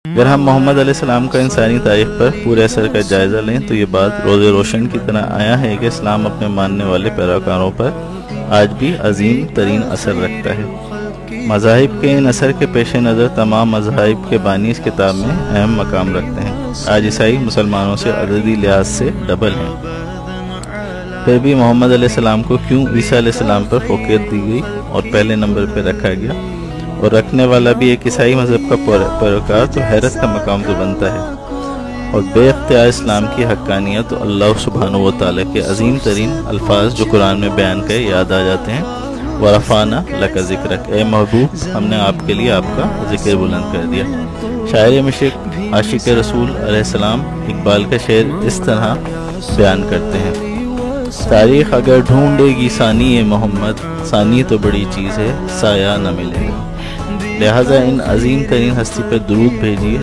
اگر ہم محمد علیہ السلام کا انسانی تاریخ پر پورے اثر کا جائزہ لیں تو یہ بات روز روشن کی طرح آیا ہے کہ اسلام اپنے ماننے والے پیروکاروں پر آج بھی عظیم ترین اثر رکھتا ہے۔ مذاہب کے ان اثر کے پیش نظر تمام مذاہب کے بانی اس کتاب میں اہم مقام رکھتے ہیں۔ آج عیسائی مسلمانوں سے عددی لحاظ سے ڈبل ہیں، پھر بھی محمد علیہ السلام کو کیوں عیسیٰ علیہ السلام پر فوقیت دی گئی اور پہلے نمبر پہ رکھا گیا، اور رکھنے والا بھی ایک عیسائی مذہب کا پیروکار، تو حیرت کا مقام تو بنتا ہے۔ اور بے اختیار اسلام کی حقانیت تو اللہ سبحانہ و تعالیٰ کے عظیم ترین الفاظ جو قرآن میں بیان کرے یاد آ جاتے ہیں۔ وَرَفَعْنَا لَكَ ذِكْرَكَ، اے محبوب ہم نے آپ کے لیے آپ کا ذکر بلند کر دیا۔ شاعر مشرق عاشق رسول علیہ السلام اقبال کا شعر اس طرح بیان کرتے ہیں: تاریخ اگر ڈھونڈے گی ثانی محمد، ثانی تو بڑی چیز ہے سایہ نہ ملے گا۔ لہٰذا ان عظیم ترین ہستی پر درود بھیجیے